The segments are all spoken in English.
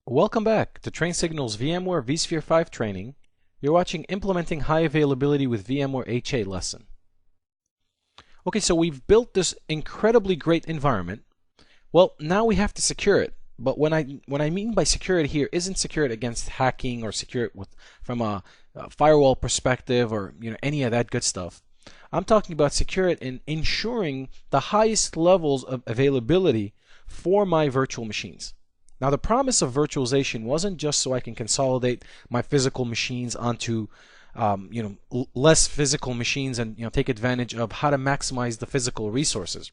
Welcome back to Train Signal's VMware vSphere 5 training. You're watching Implementing High Availability with VMware HA lesson. Okay, so we've built this incredibly great environment. Well, now we have to secure it. But when I mean by secure it here, isn't secure it against hacking or secure it from a firewall perspective or any of that good stuff. I'm talking about secure it in ensuring the highest levels of availability for my virtual machines. Now, the promise of virtualization wasn't just so I can consolidate my physical machines onto less physical machines and take advantage of how to maximize the physical resources.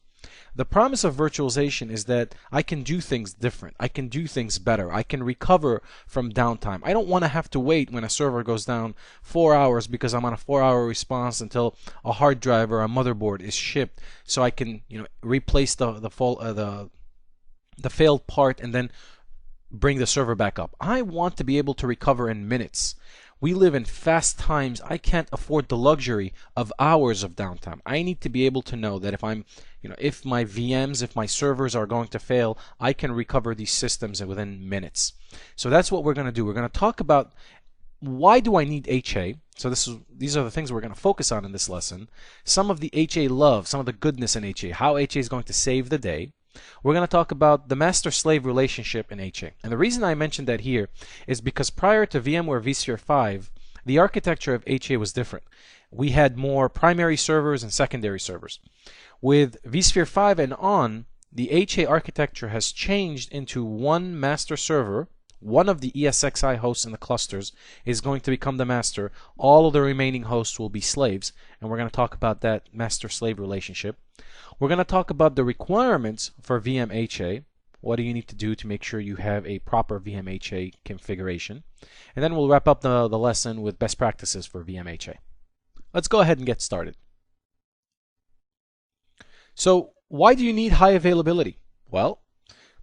The promise of virtualization is that I can do things different. I can do things better. I can recover from downtime. I don't want to have to wait when a server goes down 4 hours because I'm on a 4-hour response until a hard drive or a motherboard is shipped, so I can replace the failed part and then bring the server back up. I want to be able to recover in minutes. We live in fast times. I can't afford the luxury of hours of downtime. I need to be able to know that if if my VMs, if my servers are going to fail, I can recover these systems within minutes. So that's what we're going to do. We're going to talk about why do I need HA. So these are the things we're going to focus on in this lesson. Some of the HA love, some of the goodness in HA, how HA is going to save the day. We're going to talk about the master-slave relationship in HA. And the reason I mentioned that here is because prior to VMware vSphere 5, the architecture of HA was different. We had more primary servers and secondary servers. With vSphere 5 and on, the HA architecture has changed into one master server. One of the ESXi hosts in the clusters is going to become the master. All of the remaining hosts will be slaves, and we're going to talk about that master-slave relationship. We're going to talk about the requirements for VMHA. What do you need to do to make sure you have a proper VMHA configuration? And then we'll wrap up the lesson with best practices for VMHA. Let's go ahead and get started. So, why do you need high availability? Well,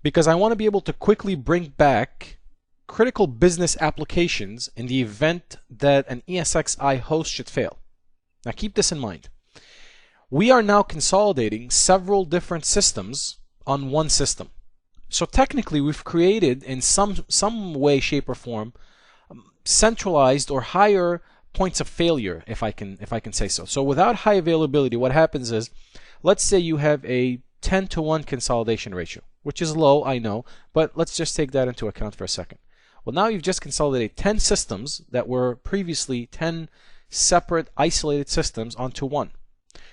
because I want to be able to quickly bring back critical business applications in the event that an ESXi host should fail. Now keep this in mind. We are now consolidating several different systems on one system. So technically we've created in some way, shape or form centralized or higher points of failure, if I can say so. So without high availability, what happens is, let's say you have a 10-to-1 consolidation ratio, which is low, I know, but let's just take that into account for a second. Well, now you've just consolidated 10 systems that were previously 10 separate isolated systems onto one.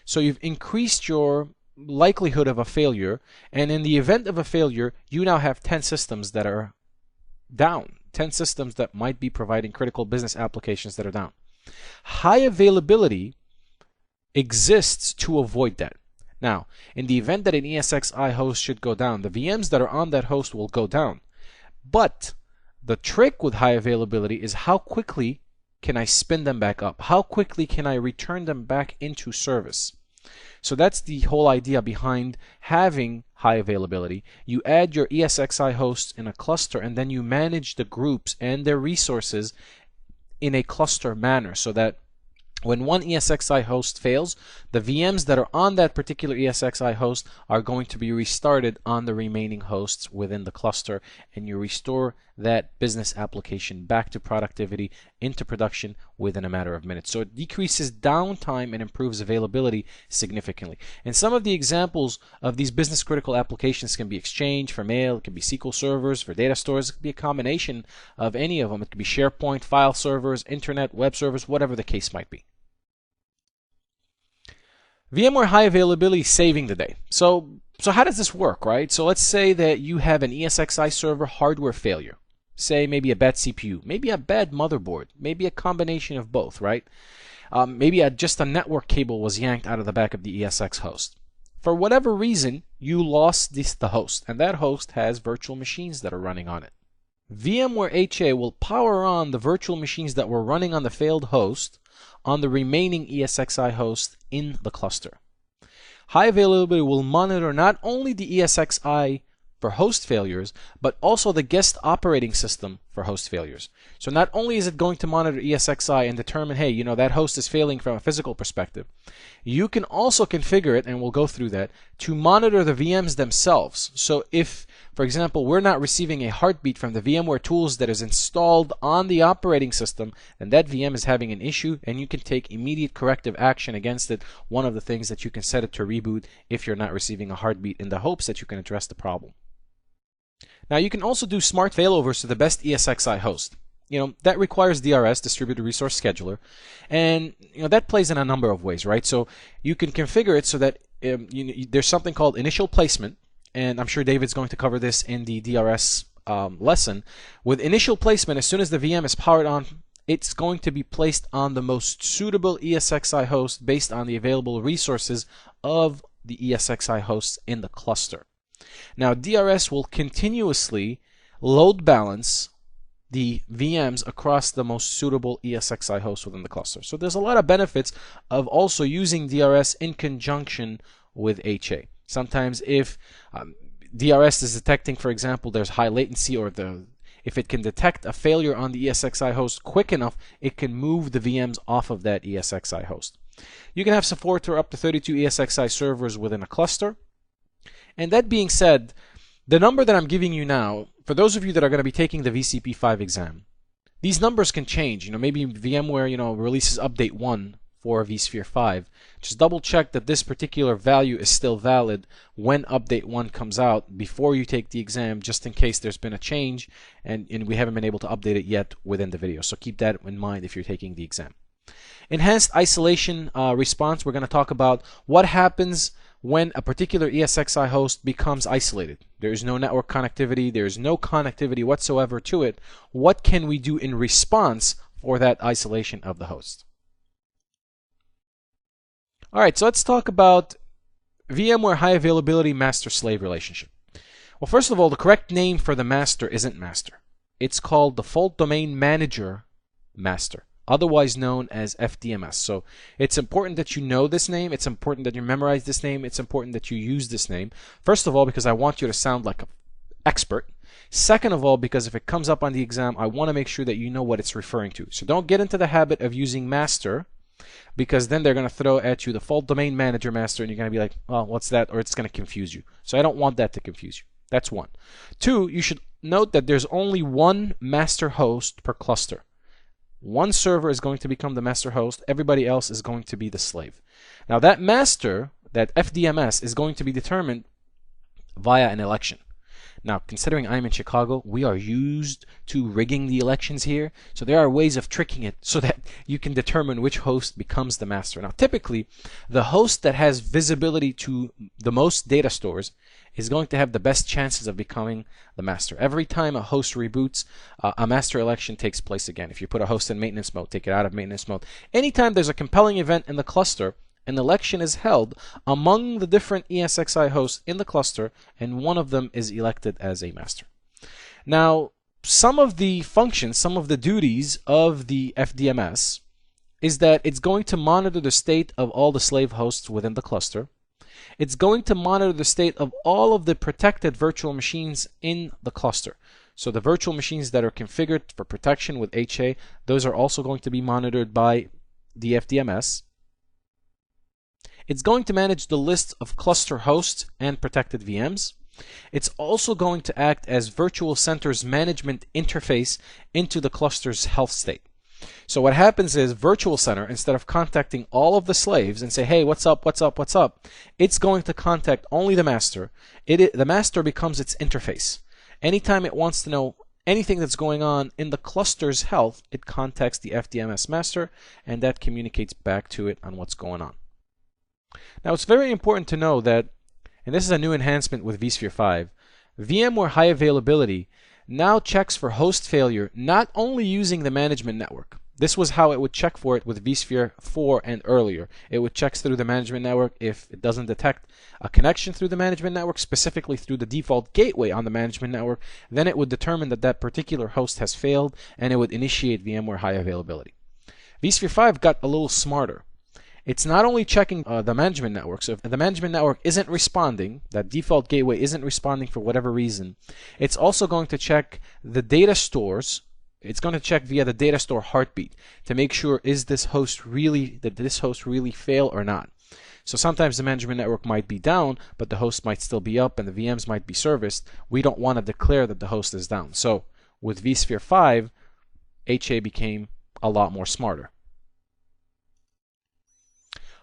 So you've increased your likelihood of a failure, and in the event of a failure, you now have 10 systems that are down, 10 systems that might be providing critical business applications that are down. High availability exists to avoid that. Now, in the event that an ESXi host should go down, the VMs that are on that host will go down. But the trick with high availability is how quickly can I spin them back up? How quickly can I return them back into service? So that's the whole idea behind having high availability. You add your ESXi hosts in a cluster, and then you manage the groups and their resources in a cluster manner so that when one ESXi host fails, the VMs that are on that particular ESXi host are going to be restarted on the remaining hosts within the cluster, and you restore that business application back to productivity into production within a matter of minutes. So it decreases downtime and improves availability significantly. And some of the examples of these business critical applications can be Exchange for mail, it can be SQL servers for data stores, it could be a combination of any of them. It could be SharePoint, file servers, internet, web servers, whatever the case might be. VMware high availability saving the day. So how does this work, right? So let's say that you have an ESXi server hardware failure. Say maybe a bad CPU, maybe a bad motherboard, maybe a combination of both, right? Maybe just a network cable was yanked out of the back of the ESX host. For whatever reason, you lost the host, and that host has virtual machines that are running on it. VMware HA will power on the virtual machines that were running on the failed host on the remaining ESXi hosts in the cluster. High availability will monitor not only the ESXi for host failures, but also the guest operating system for host failures. So not only is it going to monitor ESXi and determine, hey, you know, that host is failing from a physical perspective, you can also configure it, and we'll go through that, to monitor the VMs themselves. So if, for example, we're not receiving a heartbeat from the VMware tools that is installed on the operating system, then that VM is having an issue, and you can take immediate corrective action against it. One of the things that you can set it to reboot if you're not receiving a heartbeat, in the hopes that you can address the problem. Now you can also do smart failovers to the best ESXi host. You know, that requires DRS, Distributed Resource Scheduler, and you know that plays in a number of ways, right? So you can configure it so that there's something called initial placement, and I'm sure David's going to cover this in the DRS lesson. With initial placement, as soon as the VM is powered on, it's going to be placed on the most suitable ESXi host based on the available resources of the ESXi hosts in the cluster. Now, DRS will continuously load balance the VMs across the most suitable ESXi hosts within the cluster. So there's a lot of benefits of also using DRS in conjunction with HA. Sometimes if DRS is detecting, for example, there's high latency, or if it can detect a failure on the ESXi host quick enough, it can move the VMs off of that ESXi host. You can have support for up to 32 ESXi servers within a cluster. And that being said, the number that I'm giving you now, for those of you that are going to be taking the VCP5 exam, these numbers can change. You know, maybe VMware, you know, releases update 1 for vSphere 5. Just double check that this particular value is still valid when update 1 comes out before you take the exam, just in case there's been a change and we haven't been able to update it yet within the video. So keep that in mind if you're taking the exam. Enhanced isolation response, we're going to talk about what happens when a particular ESXi host becomes isolated. There is no network connectivity, there is no connectivity whatsoever to it. What can we do in response for that isolation of the host? Alright, so let's talk about VMware high availability master-slave relationship. Well, first of all, the correct name for the master isn't master. It's called Default Domain Manager Master, otherwise known as FDMS. So it's important that you know this name, it's important that you memorize this name, it's important that you use this name. First of all, because I want you to sound like an expert. Second of all, because if it comes up on the exam, I want to make sure that you know what it's referring to. So don't get into the habit of using master, because then they're going to throw at you Default Domain Manager Master, and you're going to be like, well, what's that? Or it's going to confuse you. So I don't want that to confuse you. That's one. Two, you should note that there's only one master host per cluster. One server is going to become the master host. Everybody else is going to be the slave. Now that master, that FDMS, is going to be determined via an election. Now, considering I'm in Chicago, we are used to rigging the elections here. So there are ways of tricking it so that you can determine which host becomes the master. Now, typically, the host that has visibility to the most data stores is going to have the best chances of becoming the master. Every time a host reboots, a master election takes place again. If you put a host in maintenance mode, take it out of maintenance mode. Anytime there's a compelling event in the cluster, an election is held among the different ESXi hosts in the cluster, and one of them is elected as a master. Now, some of the functions, some of the duties of the FDMS is that it's going to monitor the state of all the slave hosts within the cluster. It's going to monitor the state of all of the protected virtual machines in the cluster. So the virtual machines that are configured for protection with HA, those are also going to be monitored by the FDMS. It's going to manage the list of cluster hosts and protected VMs. It's also going to act as Virtual Center's management interface into the cluster's health state. So what happens is Virtual Center, instead of contacting all of the slaves and say, hey, what's up, what's up, what's up, it's going to contact only the master. The master becomes its interface. Anytime it wants to know anything that's going on in the cluster's health, it contacts the FDMS master, and that communicates back to it on what's going on. Now, it's very important to know that, and this is a new enhancement with vSphere 5, VMware High Availability now checks for host failure not only using the management network. This was how it would check for it with vSphere 4 and earlier. It would check through the management network. If it doesn't detect a connection through the management network, specifically through the default gateway on the management network, then it would determine that that particular host has failed, and it would initiate VMware High Availability. vSphere 5 got a little smarter. it's not only checking the management network. So if the management network isn't responding, that default gateway isn't responding for whatever reason, it's also going to check the data stores. It's going to check via the data store heartbeat to make sure, is this host really, did this host really fail or not? So sometimes the management network might be down, but the host might still be up and the VMs might be serviced. We don't want to declare that the host is down. So with vSphere 5, HA became a lot more smarter.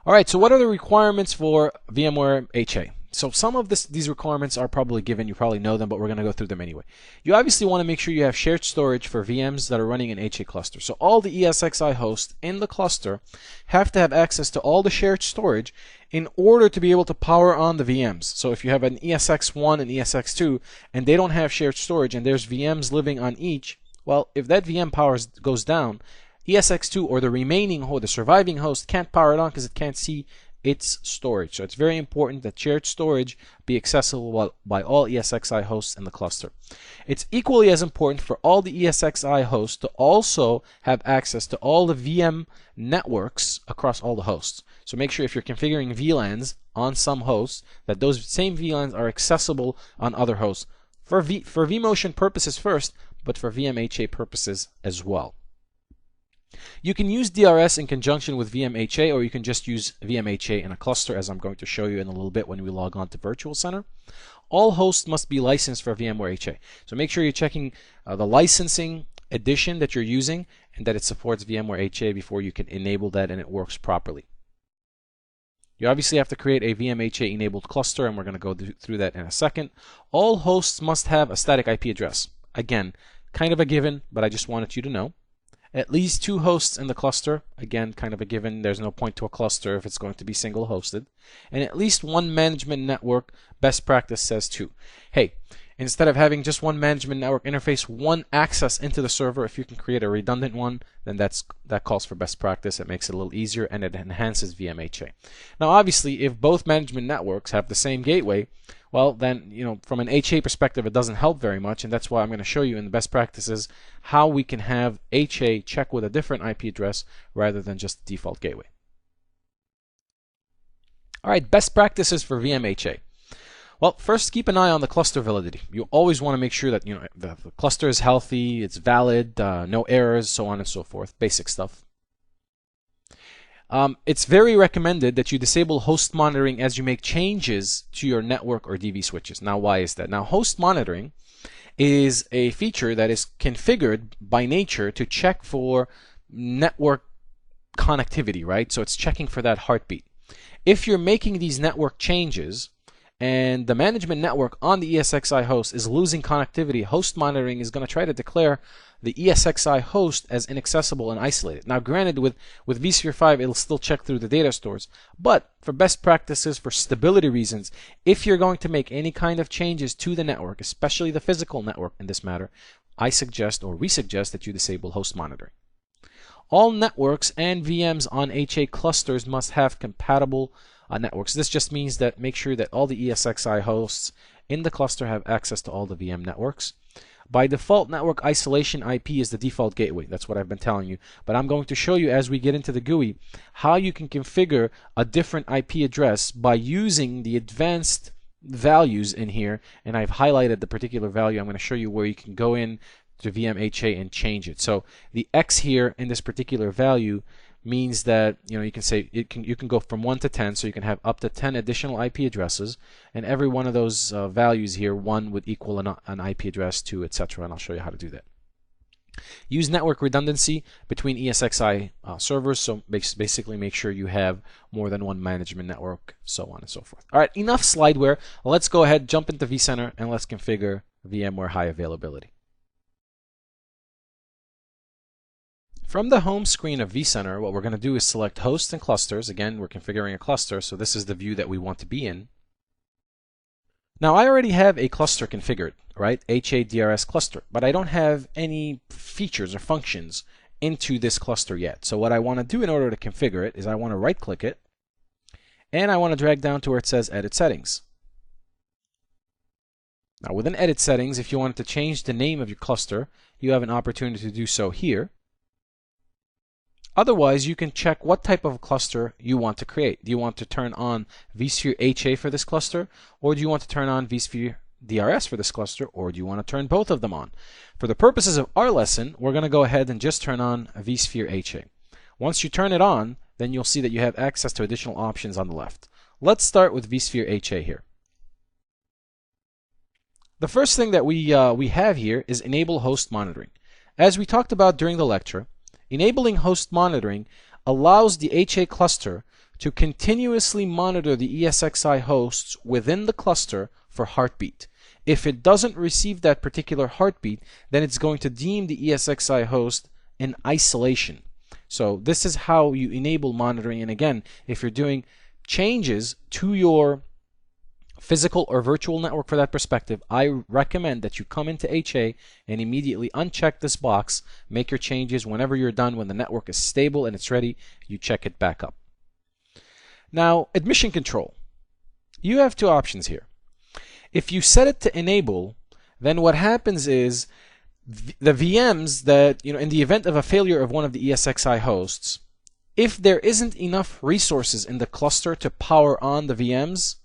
All right, so what are the requirements for VMware HA? So some of these requirements are probably given, you probably know them, but we're going to go through them anyway. You obviously want to make sure you have shared storage for VMs that are running in HA cluster. So all the ESXi hosts in the cluster have to have access to all the shared storage in order to be able to power on the VMs. So if you have an ESX1 and ESX2 and they don't have shared storage and there's VMs living on each, well, if that VM power goes down, ESX2 or the remaining host, the surviving host, can't power it on because it can't see its storage. So it's very important that shared storage be accessible by all ESXi hosts in the cluster. It's equally as important for all the ESXi hosts to also have access to all the VM networks across all the hosts. So make sure if you're configuring VLANs on some hosts that those same VLANs are accessible on other hosts for vMotion purposes first, but for VMHA purposes as well. You can use DRS in conjunction with VMHA, or you can just use VMHA in a cluster, as I'm going to show you in a little bit when we log on to Virtual Center. All hosts must be licensed for VMware HA. So make sure you're checking the licensing edition that you're using and that it supports VMware HA before you can enable that and it works properly. You obviously have to create a VMHA enabled cluster, and we're going to go through that in a second. All hosts must have a static IP address. Again, kind of a given, but I just wanted you to know. At least 2 hosts in the cluster. Again, kind of a given. There's no point to a cluster if it's going to be single hosted. And at least 1 management network. Best practice says 2. Hey, instead of having just 1 management network interface, 1 access into the server, if you can create a redundant one, then that calls for best practice. It makes it a little easier and it enhances VMHA. Now obviously, if both management networks have the same gateway, well then, from an HA perspective, it doesn't help very much, and that's why I'm going to show you in the best practices how we can have HA check with a different IP address rather than just the default gateway. All right, best practices for VMHA. Well, first, keep an eye on the cluster validity. You always want to make sure that the cluster is healthy, it's valid, no errors, so on and so forth. Basic stuff. It's very recommended that you disable host monitoring as you make changes to your network or DV switches. Now, why is that? Now, host monitoring is a feature that is configured by nature to check for network connectivity, right? So it's checking for that heartbeat. If you're making these network changes and the management network on the ESXi host is losing connectivity, host monitoring is going to try to declare the ESXi host as inaccessible and isolated. Now granted, with vSphere 5 it'll still check through the data stores, but for best practices, for stability reasons, if you're going to make any kind of changes to the network, especially the physical network in this matter, I suggest, or we suggest, that you disable host monitoring. All networks and VMs on HA clusters must have compatible networks. This just means that make sure that all the ESXi hosts in the cluster have access to all the VM networks. By default, network isolation IP is the default gateway. That's what I've been telling you. But I'm going to show you as we get into the GUI how you can configure a different IP address by using the advanced values in here. And I've highlighted the particular value. I'm going to show you where you can go in to VMHA and change it. So the X here in this particular value means that you can say you can go from 1 to 10, so you can have up to 10 additional IP addresses, and every one of those values here, 1 would equal an IP address, 2, etc. And I'll show you how to do that. Use network redundancy between ESXi servers, so basically make sure you have more than 1 management network, so on and so forth. All right, enough slideware. Let's go ahead, jump into vCenter, and let's configure VMware high availability. From the home screen of vCenter, what we're going to do is select hosts and clusters. Again, we're configuring a cluster, so this is the view that we want to be in. Now, I already have a cluster configured, right? HA-DRS cluster, but I don't have any features or functions into this cluster yet. So what I want to do in order to configure it is I want to right-click it, and I want to drag down to where it says Edit Settings. Now, within Edit Settings, if you wanted to change the name of your cluster, you have an opportunity to do so here. Otherwise, you can check what type of cluster you want to create. Do you want to turn on vSphere HA for this cluster, or do you want to turn on vSphere DRS for this cluster, or do you want to turn both of them on? For the purposes of our lesson, we're going to go ahead and just turn on vSphere HA. Once you turn it on, then you'll see that you have access to additional options on the left. Let's start with vSphere HA here. The first thing that we have here is enable host monitoring. As we talked about during the lecture, enabling host monitoring allows the HA cluster to continuously monitor the ESXi hosts within the cluster for heartbeat. If it doesn't receive that particular heartbeat, then it's going to deem the ESXi host in isolation. So this is how you enable monitoring. And again, if you're doing changes to your physical or virtual network for that perspective, I recommend that you come into HA and immediately uncheck this box, make your changes. Whenever you're done, when the network is stable and it's ready, you check it back up. Now, admission control. You have two options here. If you set it to enable, then what happens is the VMs that, in the event of a failure of one of the ESXi hosts, if there isn't enough resources in the cluster to power on the VMs,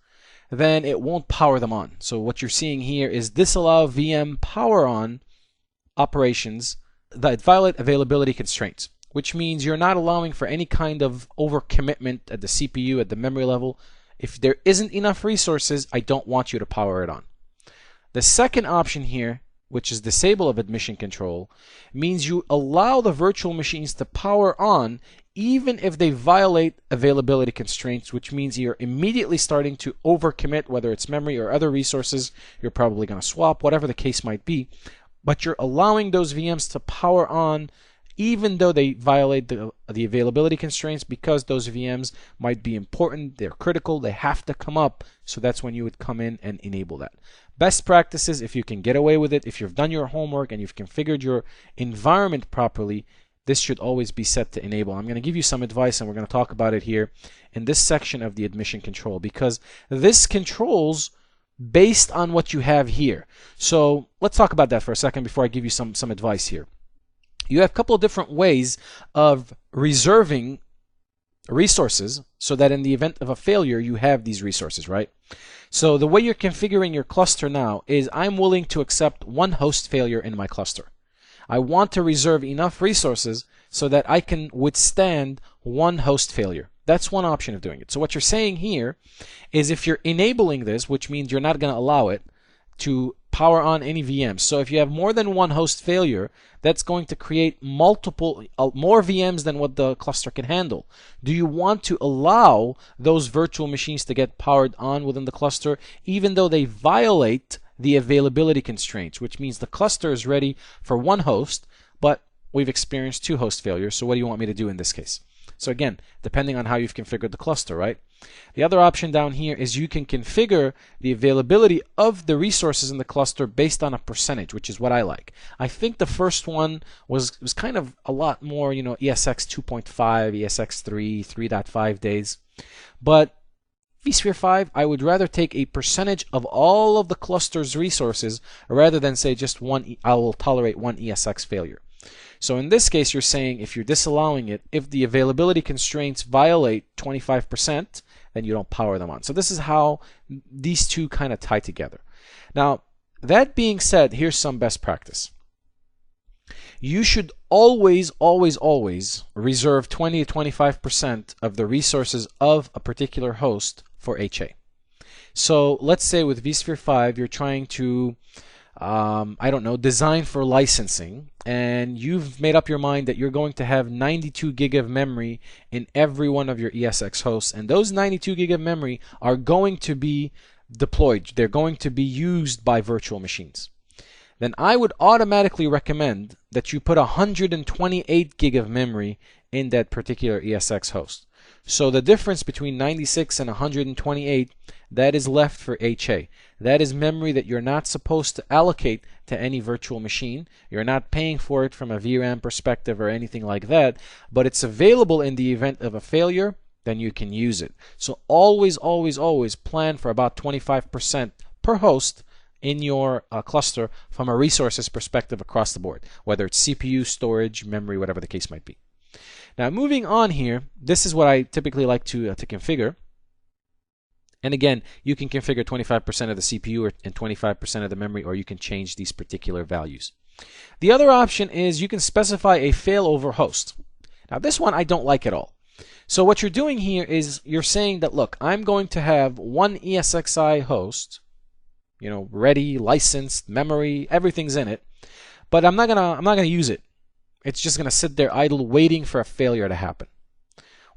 then it won't power them on. So what you're seeing here is disallow VM power on operations that violate availability constraints, which means you're not allowing for any kind of overcommitment at the CPU, at the memory level. If there isn't enough resources, I don't want you to power it on. The second option here, which is disable of admission control, means you allow the virtual machines to power on even if they violate availability constraints, which means you're immediately starting to overcommit, whether it's memory or other resources. You're probably going to swap, whatever the case might be, but you're allowing those VMs to power on even though they violate the availability constraints, because those VMs might be important, they're critical, they have to come up. So that's when you would come in and enable that. Best practices, if you can get away with it, if you've done your homework and you've configured your environment properly, this should always be set to enable. I'm going to give you some advice, and we're going to talk about it here in this section of the admission control, because this controls based on what you have here. So let's talk about that for a second before I give you some advice here. You have a couple of different ways of reserving resources so that in the event of a failure, you have these resources, right? So the way you're configuring your cluster now is I'm willing to accept one host failure in my cluster. I want to reserve enough resources so that I can withstand one host failure. That's one option of doing it. So what you're saying here is if you're enabling this, which means you're not going to allow it to power on any VMs. So if you have more than one host failure, that's going to create more VMs than what the cluster can handle. Do you want to allow those virtual machines to get powered on within the cluster, even though they violate the availability constraints, which means the cluster is ready for one host, but we've experienced two host failures. So what do you want me to do in this case? So again, depending on how you've configured the cluster, right? The other option down here is you can configure the availability of the resources in the cluster based on a percentage, which is what I like. I think the first one was kind of a lot more, ESX 2.5, ESX 3, 3.5 days. But vSphere 5, I would rather take a percentage of all of the cluster's resources rather than say just one, I will tolerate one ESX failure. So in this case, you're saying if you're disallowing it, if the availability constraints violate 25%, then you don't power them on. So this is how these two kind of tie together. Now, that being said, here's some best practice. You should always, always, always reserve 20 to 25% of the resources of a particular host for HA. So let's say with vSphere 5, you're trying to design for licensing, and you've made up your mind that you're going to have 92 gig of memory in every one of your ESX hosts, and those 92 gig of memory are going to be deployed. They're going to be used by virtual machines. Then I would automatically recommend that you put 128 gig of memory in that particular ESX host. So the difference between 96 and 128, that is left for HA. That is memory that you're not supposed to allocate to any virtual machine. You're not paying for it from a VRAM perspective or anything like that, but it's available in the event of a failure, then you can use it. So always, always, always plan for about 25% per host in your cluster from a resources perspective across the board, whether it's CPU, storage, memory, whatever the case might be. Now moving on here, this is what I typically like to configure. And again, you can configure 25% of the CPU and 25% of the memory, or you can change these particular values. The other option is you can specify a failover host. Now this one I don't like at all. So what you're doing here is you're saying that, look, I'm going to have one ESXi host, ready, licensed, memory, everything's in it, but I'm not gonna use it. It's just gonna sit there idle waiting for a failure to happen.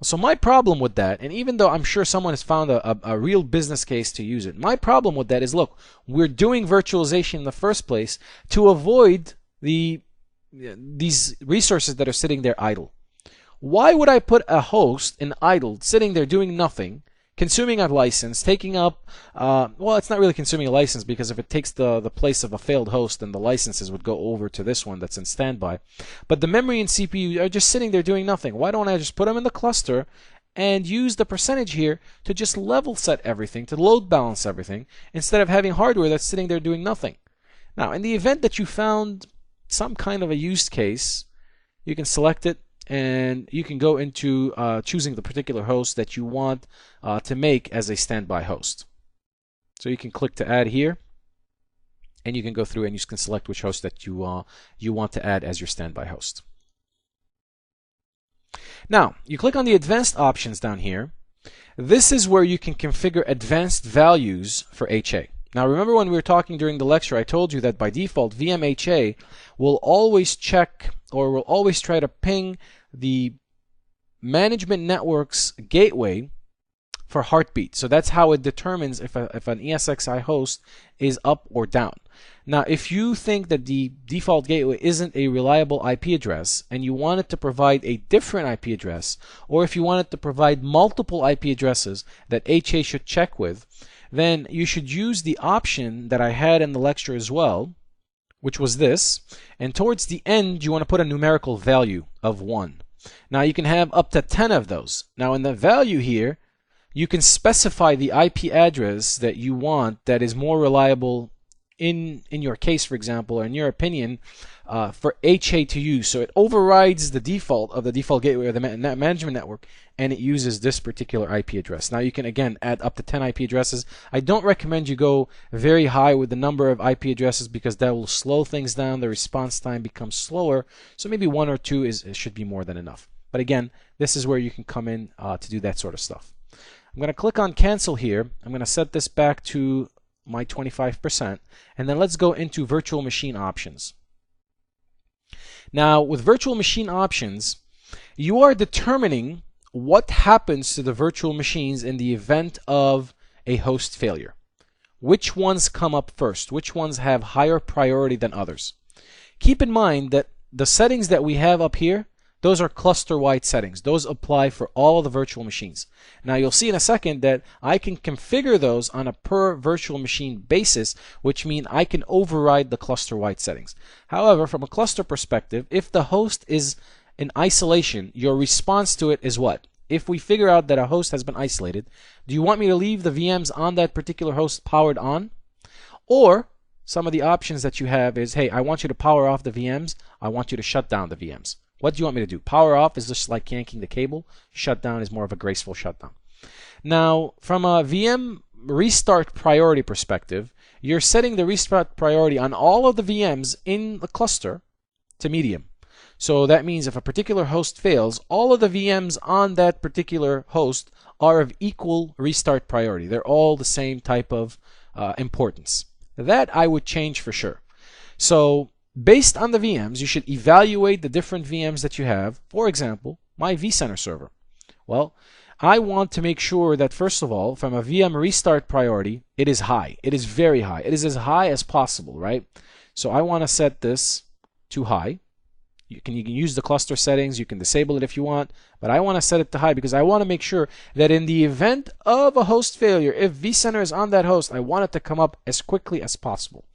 So my problem with that, and even though I'm sure someone has found a real business case to use it, my problem with that is, look, we're doing virtualization in the first place to avoid these resources that are sitting there idle. Why would I put a host in idle, sitting there doing nothing, consuming a license, taking up, well, it's not really consuming a license, because if it takes the place of a failed host, then the licenses would go over to this one that's in standby. But the memory and CPU are just sitting there doing nothing. Why don't I just put them in the cluster and use the percentage here to just level set everything, to load balance everything, instead of having hardware that's sitting there doing nothing? Now, in the event that you found some kind of a use case, you can select it, and you can go into choosing the particular host that you want to make as a standby host. So you can click to add here, and you can go through and you can select which host that you want to add as your standby host. Now, you click on the advanced options down here. This is where you can configure advanced values for HA. Now remember, when we were talking during the lecture, I told you that by default VMHA will always check, or will always try to ping the management network's gateway for heartbeat. So that's how it determines if an ESXi host is up or down. Now if you think that the default gateway isn't a reliable IP address and you want it to provide a different IP address, or if you want it to provide multiple IP addresses that HA should check with, then you should use the option that I had in the lecture as well, which was this. And towards the end, you want to put a numerical value of 1. Now you can have up to 10 of those. Now in the value here, you can specify the IP address that you want that is more reliable in your case, for example, or in your opinion, for HA to use. So it overrides the default of the default gateway or the management network, and it uses this particular IP address. Now you can again add up to 10 IP addresses. I don't recommend you go very high with the number of IP addresses, because that will slow things down. The response time becomes slower. So maybe 1 or 2 should be more than enough. But again, this is where you can come in to do that sort of stuff. I'm going to click on cancel here. I'm going to set this back to my 25%, and then let's go into virtual machine options. Now with virtual machine options, you are determining what happens to the virtual machines in the event of a host failure. Which ones come up first? Which ones have higher priority than others? Keep in mind that the settings that we have up here, those are cluster-wide settings. Those apply for all of the virtual machines. Now you'll see in a second that I can configure those on a per virtual machine basis, which means I can override the cluster-wide settings. However, from a cluster perspective, if the host is in isolation, your response to it is what? If we figure out that a host has been isolated, do you want me to leave the VMs on that particular host powered on? Or some of the options that you have is, hey, I want you to power off the VMs. I want you to shut down the VMs. What do you want me to do? Power off is just like yanking the cable. Shut down is more of a graceful shutdown. Now, from a VM restart priority perspective, you're setting the restart priority on all of the VMs in the cluster to medium. So that means if a particular host fails, all of the VMs on that particular host are of equal restart priority. They're all the same type of importance. That I would change for sure. So based on the VMs, you should evaluate the different VMs that you have. For example, my vCenter server. Well, I want to make sure that, first of all, from a VM restart priority, it is high. It is very high. It is as high as possible, right? So I want to set this to high. You can use the cluster settings. You can disable it if you want, but I want to set it to high because I want to make sure that in the event of a host failure, if vCenter is on that host, I want it to come up as quickly as possible.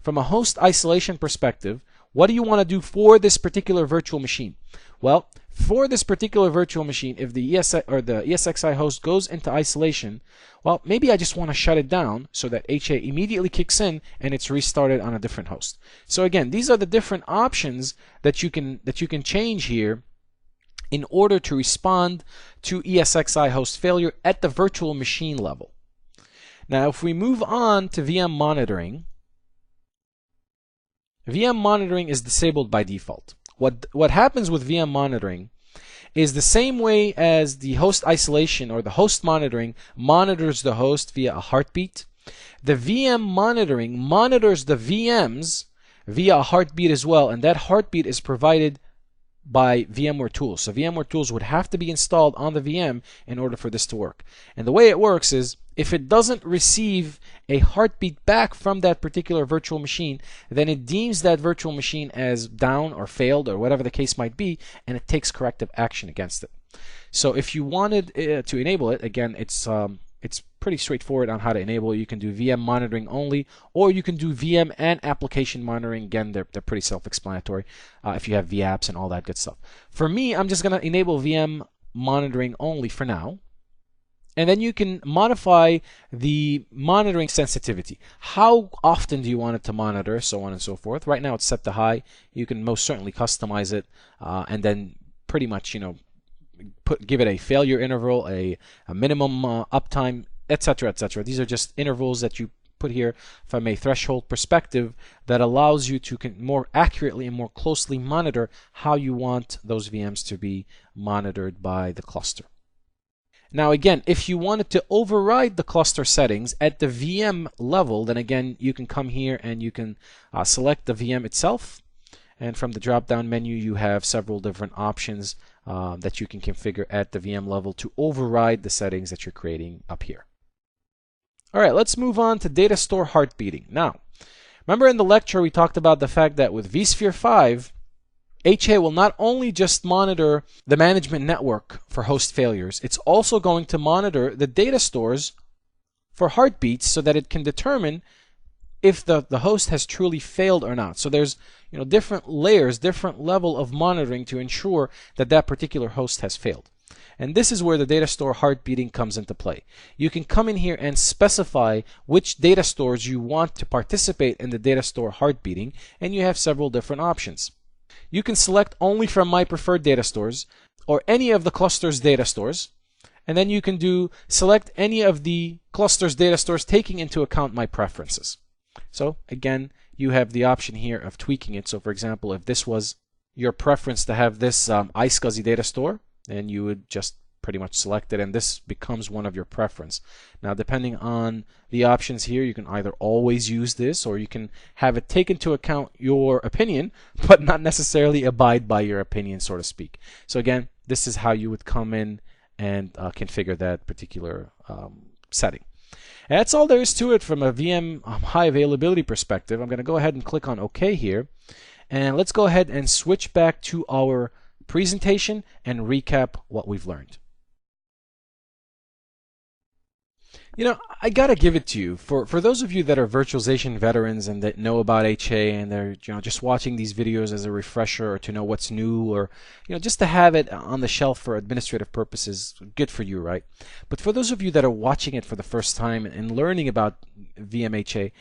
From a host isolation perspective, what do you want to do for this particular virtual machine? Well, for this particular virtual machine, if the ESXi host goes into isolation, well, maybe I just want to shut it down so that HA immediately kicks in and it's restarted on a different host. So again, these are the different options that you can change here in order to respond to ESXi host failure at the virtual machine level. Now, if we move on to VM monitoring, VM monitoring is disabled by default. What happens with VM monitoring is the same way as the host isolation or the host monitoring monitors the host via a heartbeat. The VM monitoring monitors the VMs via a heartbeat as well, and that heartbeat is provided by VMware tools. So VMware tools would have to be installed on the VM in order for this to work. And the way it works is if it doesn't receive a heartbeat back from that particular virtual machine, then it deems that virtual machine as down or failed or whatever the case might be, and it takes corrective action against it. So if you wanted to enable it, again, it's pretty straightforward on how to enable it. You can do VM monitoring only, or you can do VM and application monitoring. Again, they're pretty self-explanatory if you have vApps and all that good stuff. For me, I'm just going to enable VM monitoring only for now. And then you can modify the monitoring sensitivity. How often do you want it to monitor, so on and so forth. Right now it's set to high. You can most certainly customize it and then pretty much, give it a failure interval, a minimum uptime, etc., etc. These are just intervals that you put here from a threshold perspective that allows you to more accurately and more closely monitor how you want those VMs to be monitored by the cluster. Now again, if you wanted to override the cluster settings at the VM level, then again you can come here and you can select the VM itself, and from the drop-down menu you have several different options that you can configure at the VM level to override the settings that you're creating up here. Alright, let's move on to data store heartbeating. Now, remember in the lecture we talked about the fact that with vSphere 5, HA will not only just monitor the management network for host failures, it's also going to monitor the data stores for heartbeats so that it can determine if the host has truly failed or not. So there's different layers, different level of monitoring to ensure that that particular host has failed. And this is where the data store heartbeating comes into play. You can come in here and specify which data stores you want to participate in the data store heartbeating, and you have several different options. You can select only from my preferred data stores or any of the cluster's data stores, and then you can select any of the cluster's data stores taking into account my preferences. So again, you have the option here of tweaking it. So for example, if this was your preference to have this iSCSI data store, then you would just pretty much select it, and this becomes one of your preference. Now depending on the options here, you can either always use this, or you can have it take into account your opinion but not necessarily abide by your opinion, so to speak. So again, this is how you would come in and configure that particular setting. And that's all there is to it from a VM high availability perspective. I'm going to go ahead and click on OK here, and let's go ahead and switch back to our presentation and recap what we've learned. I gotta give it to you. For those of you that are virtualization veterans and that know about HA and they're just watching these videos as a refresher or to know what's new, or just to have it on the shelf for administrative purposes, good for you, right? But for those of you that are watching it for the first time and learning about VMHA,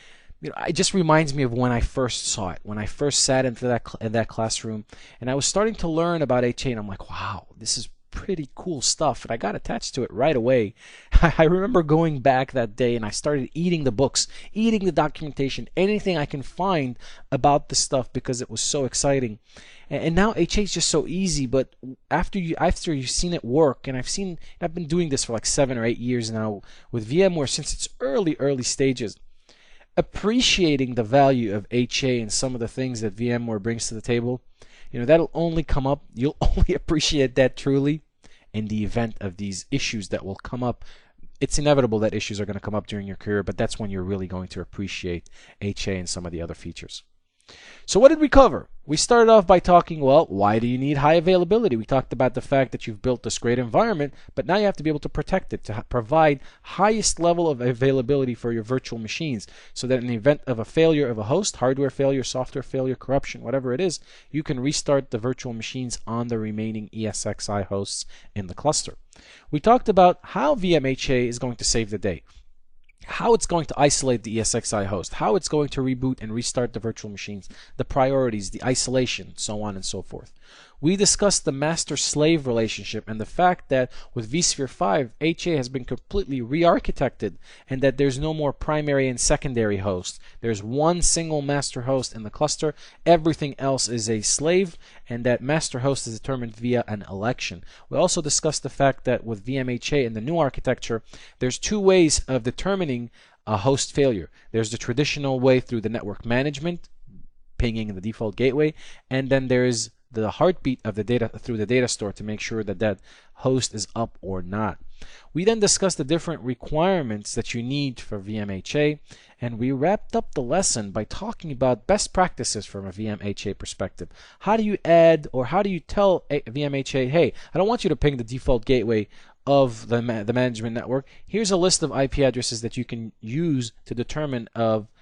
it just reminds me of when I first saw it, when I first sat into that classroom and I was starting to learn about HA, and I'm like, wow, this is pretty cool stuff, and I got attached to it right away. I remember going back that day and I started eating the books, eating the documentation, anything I can find about the stuff because it was so exciting. And now HA is just so easy, but after you've seen it work, and I've been doing this for like 7 or 8 years now with VMware since its early stages, appreciating the value of HA and some of the things that VMware brings to the table, that'll only come up, you'll only appreciate that truly in the event of these issues that will come up. It's inevitable that issues are going to come up during your career, but that's when you're really going to appreciate HA and some of the other features. So what did we cover? We started off by talking, well, why do you need high availability? We talked about the fact that you've built this great environment, but now you have to be able to protect it, to provide highest level of availability for your virtual machines, so that in the event of a failure of a host, hardware failure, software failure, corruption, whatever it is, you can restart the virtual machines on the remaining ESXi hosts in the cluster. We talked about how VMHA is going to save the day, how it's going to isolate the ESXi host, how it's going to reboot and restart the virtual machines, the priorities, the isolation, so on and so forth. We discussed the master-slave relationship and the fact that with vSphere 5, HA has been completely re-architected and that there's no more primary and secondary hosts. There's one single master host in the cluster. Everything else is a slave, and that master host is determined via an election. We also discussed the fact that with VMHA in the new architecture, there's two ways of determining a host failure. There's the traditional way through the network management, pinging the default gateway, and then there's the heartbeat of the data through the data store to make sure that that host is up or not. We then discussed the different requirements that you need for VMHA, and we wrapped up the lesson by talking about best practices from a VMHA perspective. How do you add, or how do you tell VMHA, hey, I don't want you to ping the default gateway of the management network. Here's a list of IP addresses that you can use to determine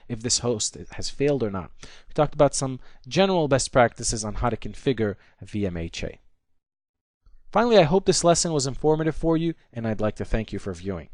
if this host has failed or not. We talked about some general best practices on how to configure a VMHA. Finally, I hope this lesson was informative for you, and I'd like to thank you for viewing.